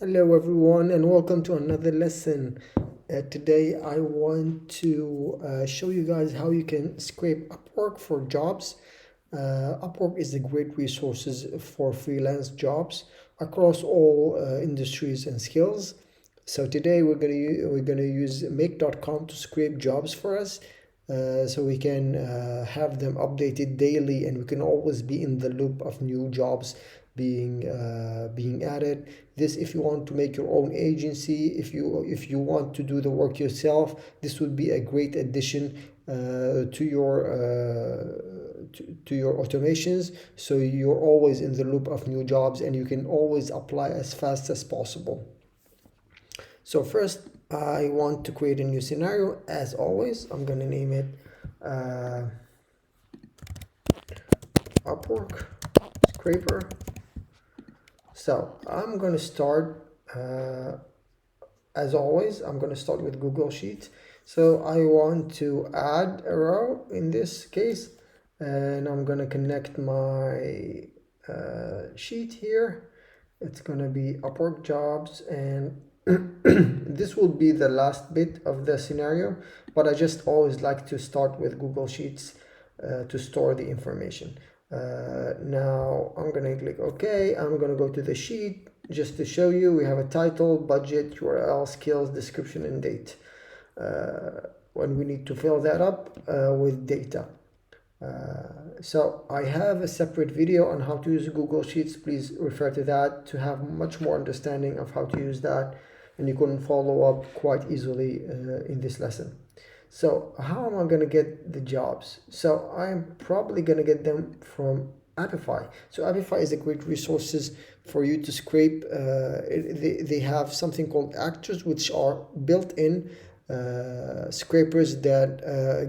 Hello everyone and welcome to another lesson. Today I want to show you guys how you can scrape Upwork for jobs. Upwork is a great resources for freelance jobs across all industries and skills. So today we're gonna use make.com to scrape jobs for us. So we can have them updated daily, and we can always be in the loop of new jobs being added. This, if you want to make your own agency, if you want to do the work yourself, this would be a great addition to your automations. So you're always in the loop of new jobs, and you can always apply as fast as possible. So first, I want to create a new scenario. As always, I'm gonna name it Upwork Scraper. So I'm gonna start, as always, I'm gonna start with Google Sheets. So I want to add a row in this case, and I'm gonna connect my sheet here. It's gonna be Upwork jobs, and this will be the last bit of the scenario, but I just always like to start with Google Sheets to store the information. Now I'm gonna click OK. I'm gonna go to the sheet just to show you. We have a title, budget, URL, skills, description, and date. When we need to fill that up with data. So I have a separate video on how to use Google Sheets. Please refer to that to have much more understanding of how to use that, and you can follow up quite easily in this lesson. So how am I going to get the jobs? So I'm probably going to get them from Apify. So Apify is a great resources for you to scrape. They have something called actors, which are built-in scrapers that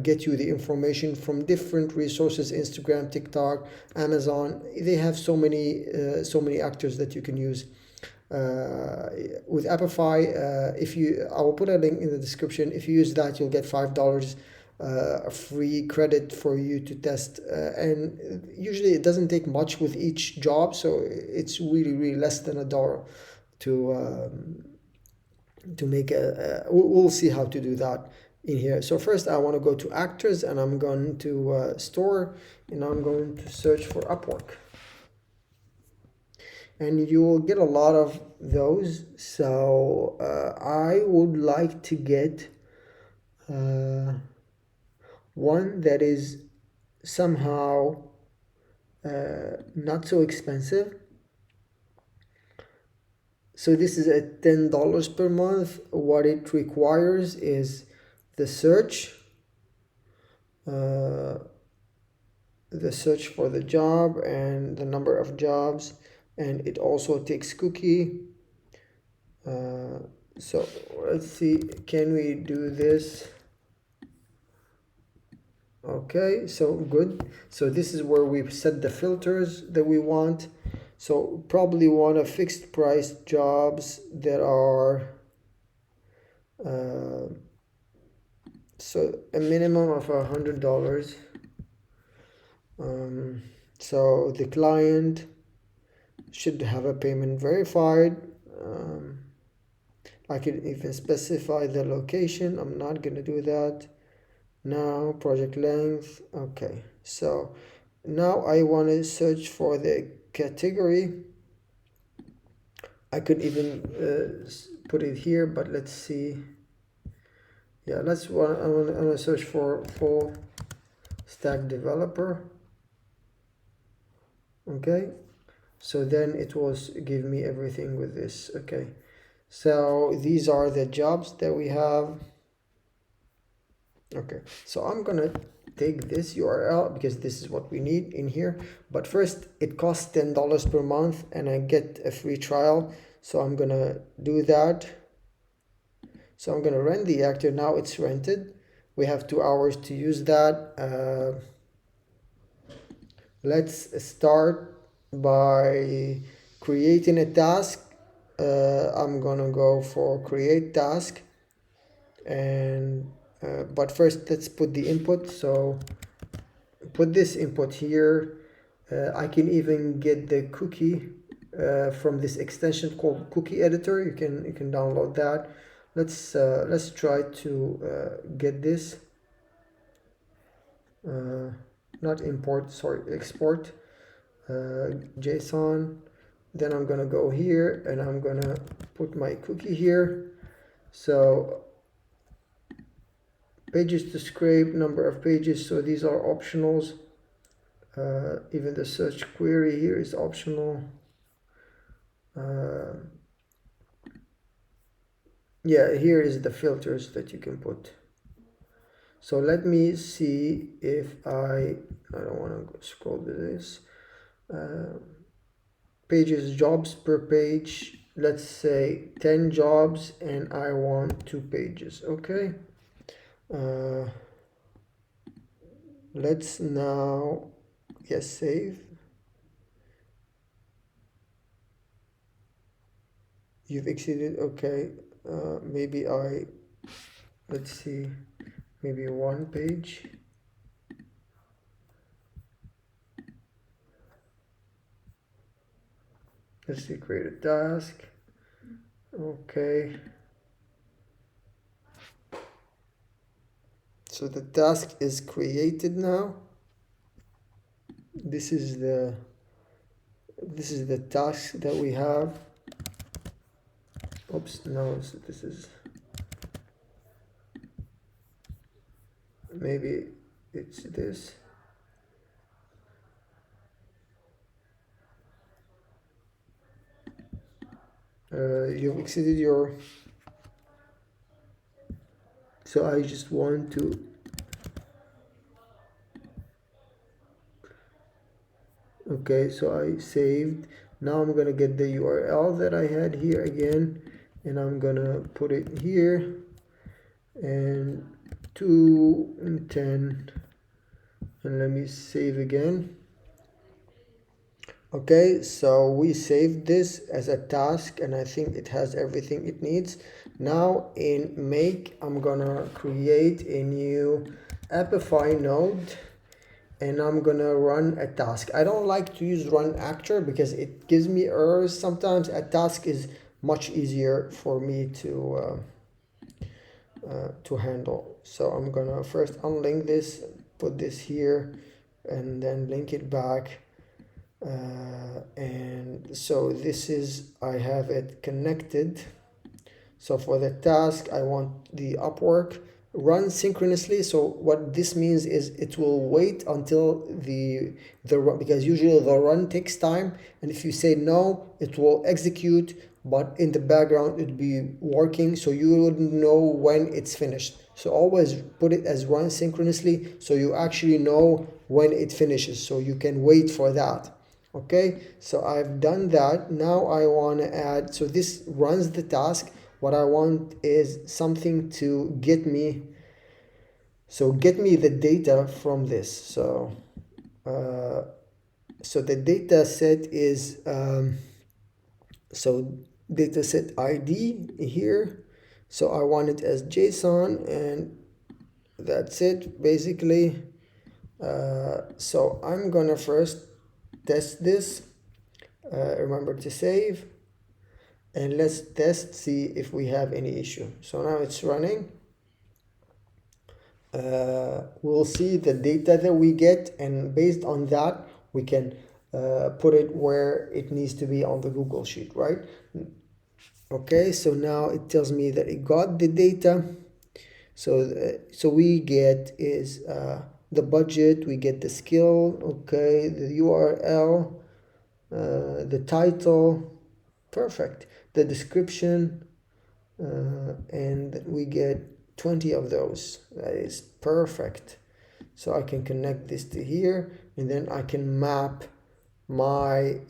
get you the information from different resources: Instagram, TikTok, Amazon. They have so many actors that you can use. With Apify, I will put a link in the description. If you use that, you'll get $5 free credit for you to test, and usually it doesn't take much with each job, so it's really less than $1 to make we'll see how to do that in here. So first I want to go to actors, and I'm going to store, and I'm going to search for Upwork, and you will get a lot of those. So I would like to get one that is somehow not so expensive. So this is at $10 per month. What it requires is the search for the job and the number of jobs, and it also takes cookie. So let's see, can we do this? Okay, so good. So this is where we set the filters that we want. So probably want a fixed price jobs that are so a minimum of $100. So the client should have a payment verified. I can even specify the location. I'm not gonna do that now. Project length. Okay, so now I want to search for the category. I could even put it here, but let's see. Yeah, I want to search for full stack developer. Okay, so then it will give me everything with this. Okay, so these are the jobs that we have. Okay, so I'm gonna take this URL because this is what we need in here. But first, it costs $10 per month, and I get a free trial. So I'm gonna do that. So I'm gonna rent the actor. Now it's rented. We have 2 hours to use that. Let's start by creating a task. I'm gonna go for create task, and but first let's put the input. So put this input here. I can even get the cookie from this extension called Cookie Editor. You can download that. Let's try to get this. Not import, sorry, export JSON. Then I'm gonna go here and I'm gonna put my cookie here. So pages to scrape, number of pages, so these are optionals. Even the search query here is optional. Yeah, here is the filters that you can put. So let me see if I don't want to scroll to this. Pages, jobs per page, let's say 10 jobs and I want 2 pages. Okay. Let's now, yes, save. You've exceeded, okay. Maybe let's see, maybe 1 page. Let's see, create a task. Okay. So the task is created now. This is the task that we have. Oops, no, so this is, maybe it's this. You've exceeded your, so I just want to, okay, so I saved. Now I'm gonna get the URL that I had here again, and I'm gonna put it here, and 2 and 10, and let me save again. Okay, so we saved this as a task and I think it has everything it needs. Now in make, I'm gonna create a new Apify node and I'm gonna run a task. I don't like to use run actor because it gives me errors sometimes. A task is much easier for me to handle. So I'm gonna first unlink this, put this here, and then link it back. And so this is, I have it connected. So for the task, I want the Upwork run synchronously. So what this means is it will wait until the run, because usually the run takes time, and if you say no, it will execute, but in the background it'd be working, so you wouldn't know when it's finished. So always put it as run synchronously so you actually know when it finishes, so you can wait for that. Okay, so I've done that. Now I want to add, so this runs the task. What I want is something to get me, so get me the data from this. So so the data set is so data set ID here, so I want it as JSON, and that's it basically. So I'm gonna first test this. Remember to save, and let's test, see if we have any issue. So now it's running. We'll see the data that we get, and based on that we can put it where it needs to be on the Google Sheet, right? Okay, so now it tells me that it got the data. So so we get is the budget, we get the skill, okay, the URL, the title, perfect, the description, and we get 20 of those. That is perfect. So I can connect this to here, and then I can map my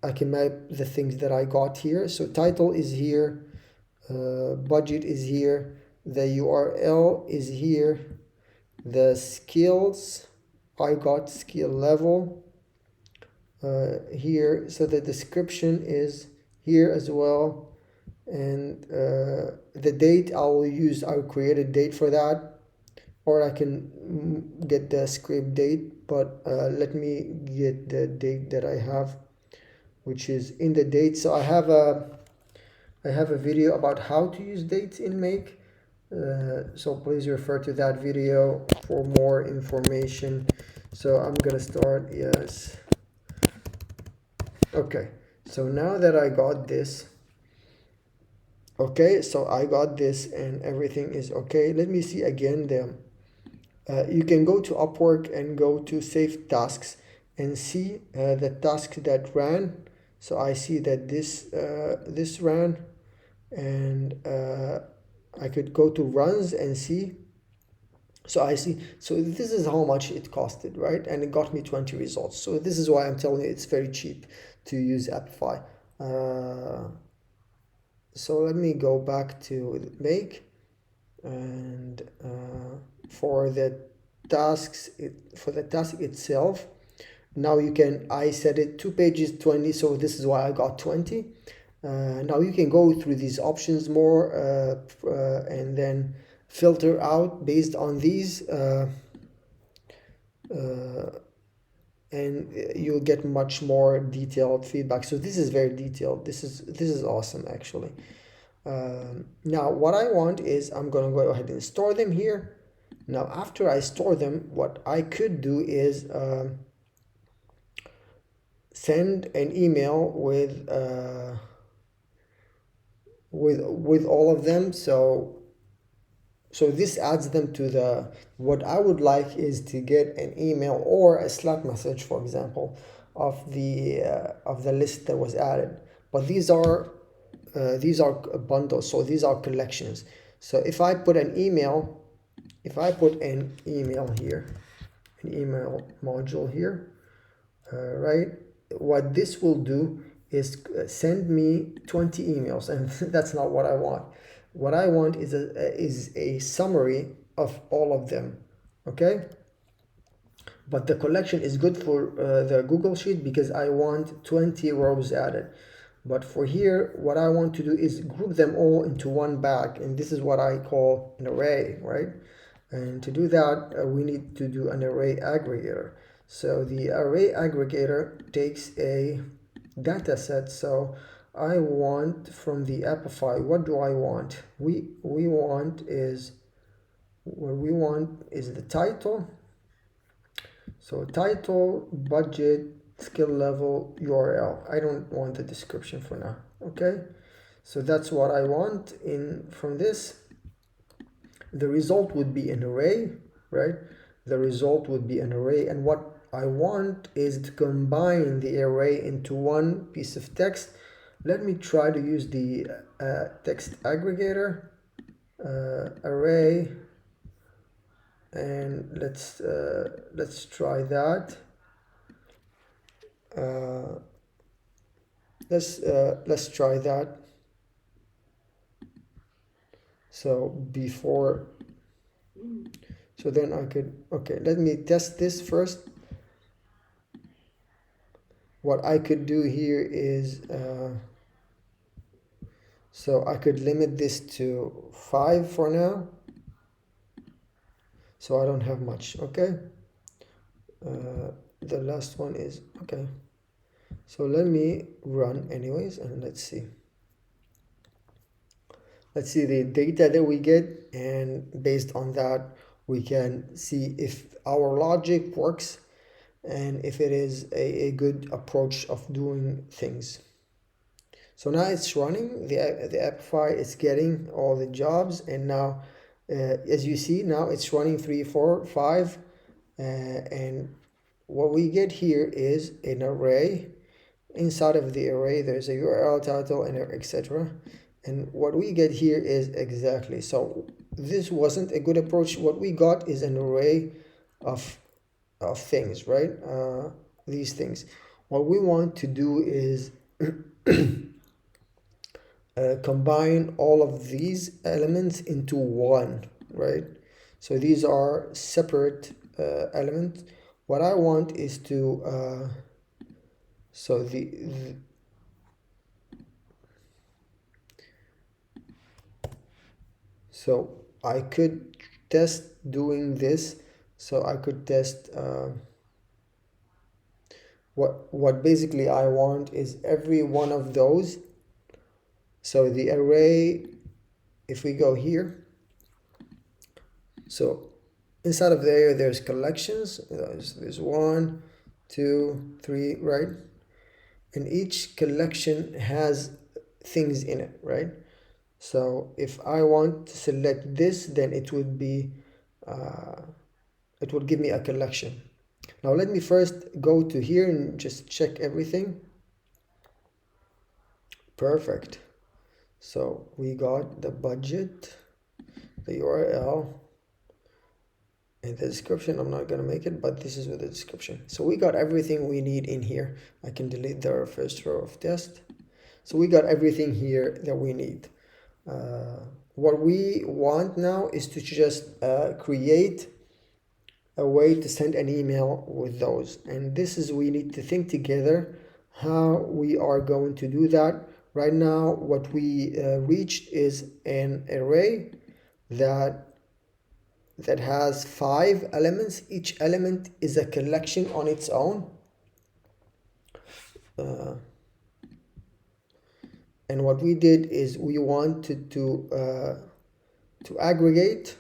I can map the things that I got here. So title is here, budget is here, the URL is here, the skills, I got skill level here, so the description is here as well, and the date I'll create a date for that, or I can get the scrape date, but let me get the date that I have, which is in the date. So I have a video about how to use dates in Make. So please refer to that video for more information. So I'm gonna start, yes. Okay, so now that I got this, okay, so I got this and everything is okay. Let me see again the you can go to Upwork and go to Save Tasks and see the task that ran. So I see that this ran, and I could go to runs and see. So I see, so this is how much it costed, right? And it got me 20 results. So this is why I'm telling you it's very cheap to use Apify. So let me go back to Make, and for the for the task itself, now you can, I set it 2 pages 20, so this is why I got 20. Now you can go through these options more and then filter out based on these and you'll get much more detailed feedback. So this is very detailed. This is awesome actually. Now what I want is I'm gonna go ahead and store them here. Now after I store them, what I could do is send an email with all of them. So this adds them to the, what I would like is to get an email or a Slack message, for example, of the list that was added. But these are bundles, so these are collections. So if I put an email, here, an email module here, right? What this will do is send me 20 emails, and that's not what I want. What I want is a summary of all of them, okay? But the collection is good for the Google Sheet because I want 20 rows added. But for here, what I want to do is group them all into one bag, and this is what I call an array, right? And to do that, we need to do an array aggregator. So the array aggregator takes a data set. So I want from the Apify, what do I want? We want is, what we want is the title. So title, budget, skill level, URL. I don't want the description for now. Okay, so that's what I want in from this. The result would be an array, right? The result would be an array, and what I want is to combine the array into one piece of text. Let me try to use the text aggregator array, and let's try that. Let's try that. So before, so then I could, okay, let me test this first. What I could do here is so I could limit this to 5 for now, so I don't have much. Okay, the last one is okay, so let me run anyways, and let's see the data that we get, and based on that we can see if our logic works and if it is a good approach of doing things. So now it's running, the Apify is getting all the jobs, and now as you see, now it's running 3, 4, 5, and what we get here is an array. Inside of the array there's a URL, title, and etc. And what we get here is exactly, so this wasn't a good approach. What we got is an array of things, right? These things. What we want to do is combine all of these elements into one, right? So these are separate elements. What I want is to so so I could test doing this. So I could test what basically I want is every one of those. So the array, if we go here, so inside of there, there's collections. There's 1, 2, 3, right? And each collection has things in it, right? So if I want to select this, then it would be, it would give me a collection. Now let me first go to here and just check everything. Perfect. So we got the budget, the URL, and the description. I'm not gonna make it, but this is with the description. So we got everything we need in here. I can delete the first row of test. So we got everything here that we need. What we want now is to just create a way to send an email with those. And this is, we need to think together how we are going to do that. Right now, what we reached is an array that has 5 elements. Each element is a collection on its own. And what we did is we wanted to aggregate.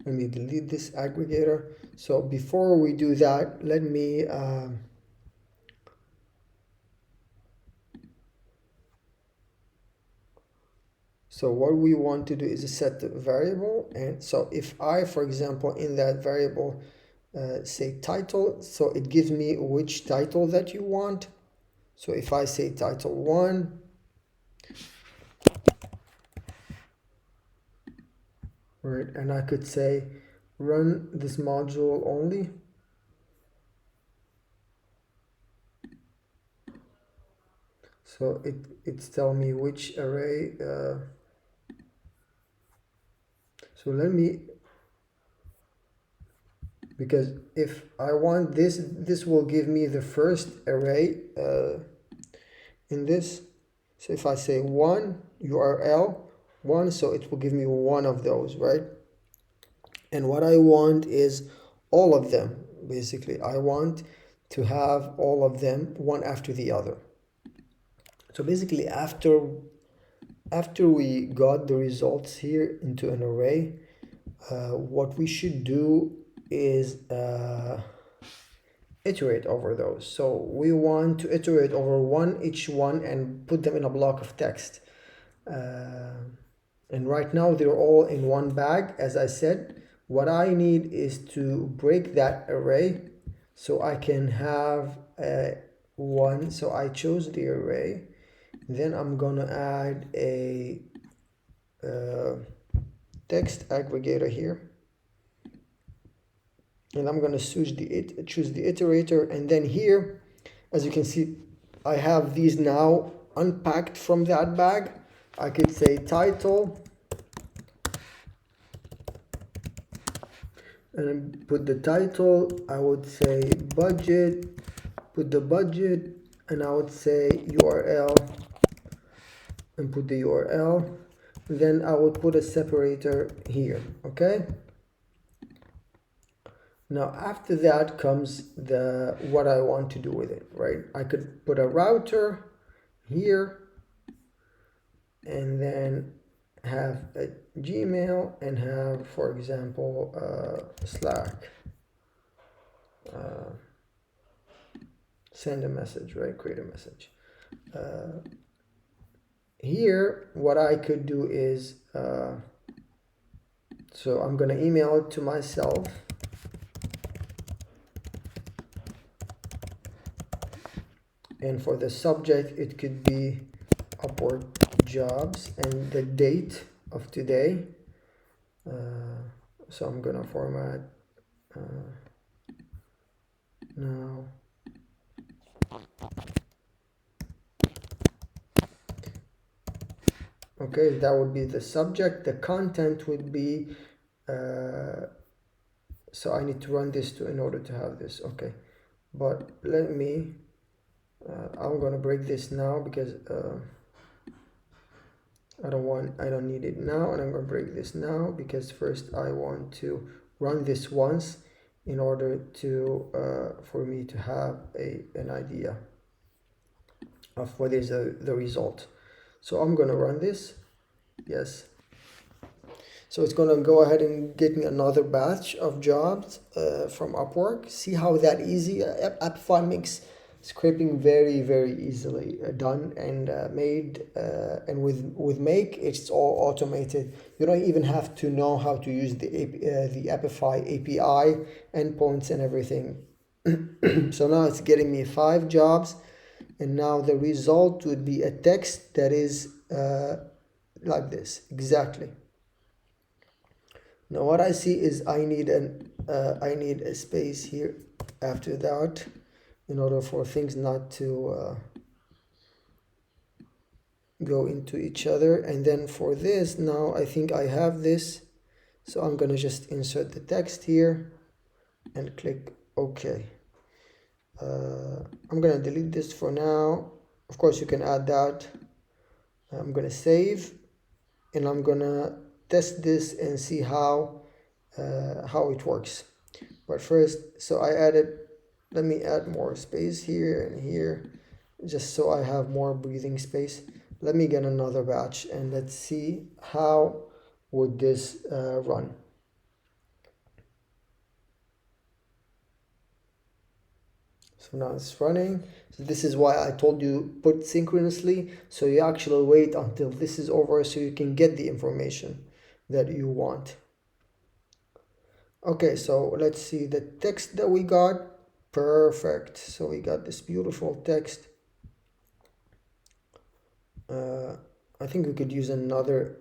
Let me delete this aggregator. So before we do that, let me so what we want to do is set a variable. And so if I, for example, in that variable say title, so it gives me which title that you want. So if I say title 1, right, and I could say run this module only. So it's telling me which array. So let me, because if I want this, this will give me the first array in this. So if I say 1 URL 1, so it will give me one of those, right? And what I want is all of them. Basically, I want to have all of them one after the other. So basically, after we got the results here into an array, what we should do is iterate over those. So we want to iterate over each one and put them in a block of text. And right now they're all in one bag. As I said, what I need is to break that array so I can have one. So I chose the array. Then I'm gonna add a text aggregator here. And I'm gonna choose the iterator. And then here, as you can see, I have these now unpacked from that bag. I could say title and put the title. I would say budget, put the budget, and I would say URL and put the URL. Then I would put a separator here, okay? Now after that comes what I want to do with it, right? I could put a router here and then have a Gmail and have, for example, Slack. Send a message, right? Create a message. Here, what I could do is, so I'm gonna email it to myself. And for the subject, it could be Upwork jobs and the date of today. So I'm gonna format now. Okay, that would be the subject. The content would be, so I need to run this in order to have this. Okay, but let me, I'm gonna break this now because I don't need it now, and I'm going to break this now because first I want to run this once in order to for me to have an idea of what is the result. So I'm going to run this. Yes. So it's going to go ahead and get me another batch of jobs from Upwork. See how that easy? Apify makes scraping very, very easily done and made. And with Make, it's all automated. You don't even have to know how to use the Apify API endpoints and everything. So now it's getting me 5 jobs, and now the result would be a text that is like this exactly. Now what I see is I need a space here after that in order for things not to go into each other. And then for this, now I think I have this, so I'm gonna just insert the text here and click OK. I'm gonna delete this for now. Of course you can add that. I'm gonna save, and I'm gonna test this and see how it works. But first, so let me add more space here and here, just so I have more breathing space. Let me get another batch and let's see how would this run. So now it's running. So this is why I told you put synchronously, so you actually wait until this is over so you can get the information that you want. Okay, so let's see the text that we got. Perfect. So we got this beautiful text. I think we could use another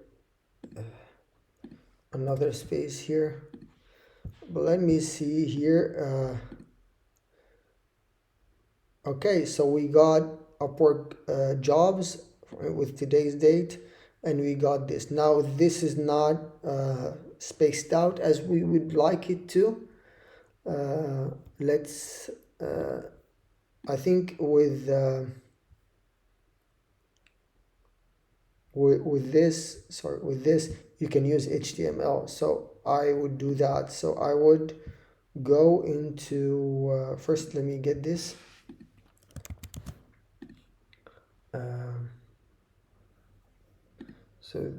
space here. But let me see here. Okay, so we got Upwork jobs with today's date, and we got this. Now this is not spaced out as we would like it to. Let's I think with this you can use HTML, so I would do that. So I would go into first, let me get this. So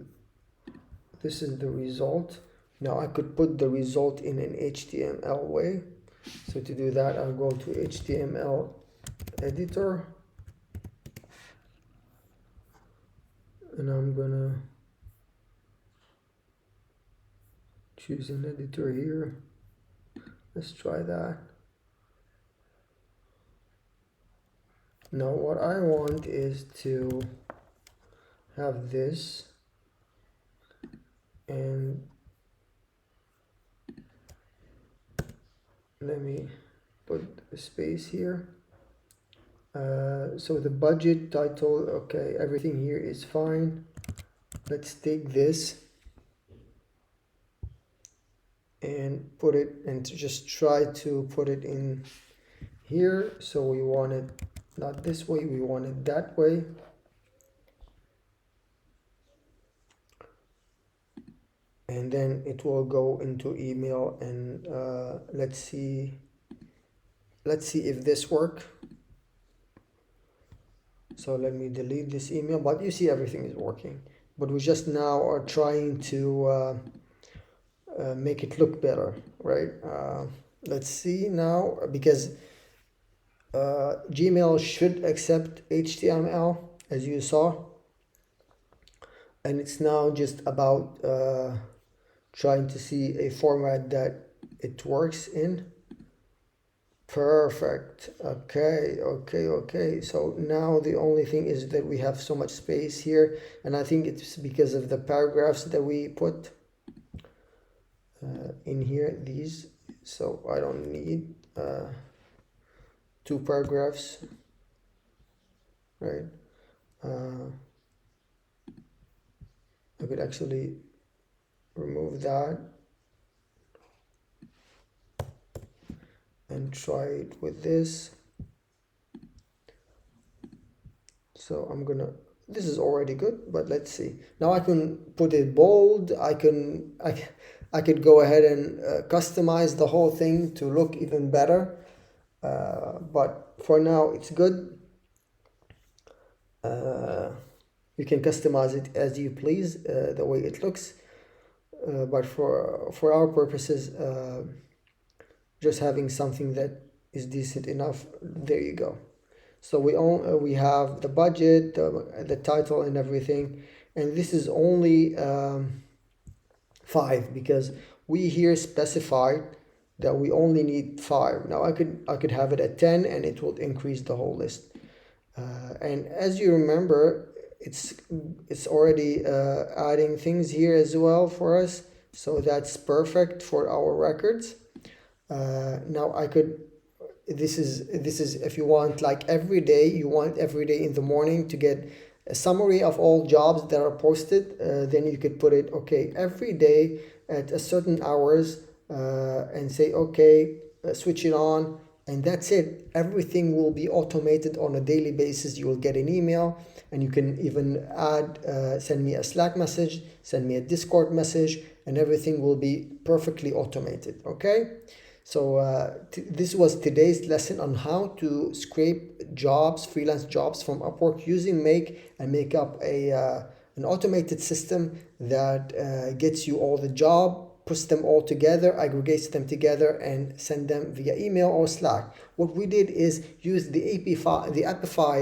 this is the result. Now I could put the result in an HTML way. So to do that, I'll go to HTML editor, and I'm gonna choose an editor here. Let's try that. Now what I want is to have this, and let me put a space here. So the budget, title, okay, everything here is fine. Let's take this and put it, and just try to put it in here. So we want it not this way, we want it that way. And then it will go into email, and let's see if this works. So let me delete this email, but you see everything is working. But we just now are trying to make it look better, right? Let's see now, because Gmail should accept HTML, as you saw, and it's now just about trying to see a format that it works in. Perfect. Okay. So now the only thing is that we have so much space here, and I think it's because of the paragraphs that we put in here, these. So I don't need 2 paragraphs, right? I could actually remove that and try it with this. So I'm gonna This is already good, but let's see. Now I can put it bold. I could go ahead and customize the whole thing to look even better. But for now, it's good. You can customize it as you please, the way it looks. But for our purposes, just having something that is decent enough. There you go. So we have the budget, the title, and everything, and this is only 5 because we here specified that we only need 5. Now I could have it at 10, and it will increase the whole list. And as you remember, it's already adding things here as well for us, so that's perfect for our records. Now I could. This is if you want, like, every day, you want every day in the morning to get a summary of all jobs that are posted, then you could put it, okay, every day at a certain hours, and say, okay, switch it on, and that's it. Everything will be automated on a daily basis. You will get an email, and you can even add, send me a Slack message, send me a Discord message, and everything will be perfectly automated. Okay. So this was today's lesson on how to scrape jobs, freelance jobs from Upwork using Make, and make up an automated system that gets you all the job, puts them all together, aggregates them together, and send them via email or Slack. What we did is use the Apify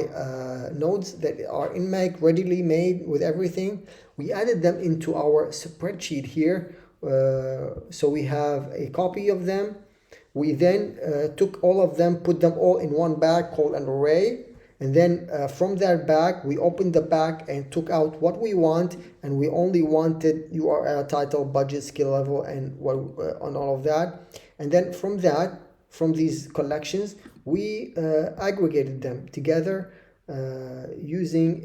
nodes that are in Make, readily made with everything. We added them into our spreadsheet here, so we have a copy of them. We then took all of them, put them all in one bag called an array, and then from that bag we opened the bag and took out what we want, and we only wanted URL, title, budget, skill level, and what on all of that. And then from these collections, we aggregated them together using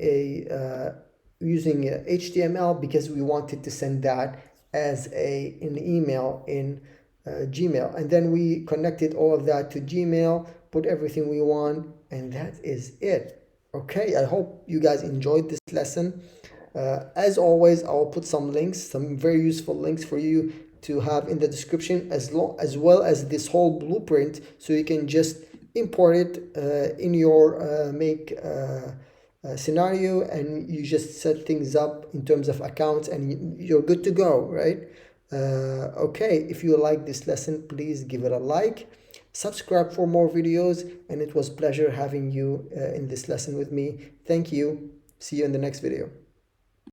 HTML, because we wanted to send that as an email in Gmail, and then we connected all of that to Gmail, put everything we want, and that is it. Okay, I hope you guys enjoyed this lesson. As always, I'll put some links, some very useful links for you to have in the description, as well as this whole blueprint, so you can just import it in your Make scenario, and you just set things up in terms of accounts, and you're good to go, right? Okay, if you like this lesson, please give it a like, subscribe for more videos, and it was a pleasure having you in this lesson with me. Thank you. See you in the next video.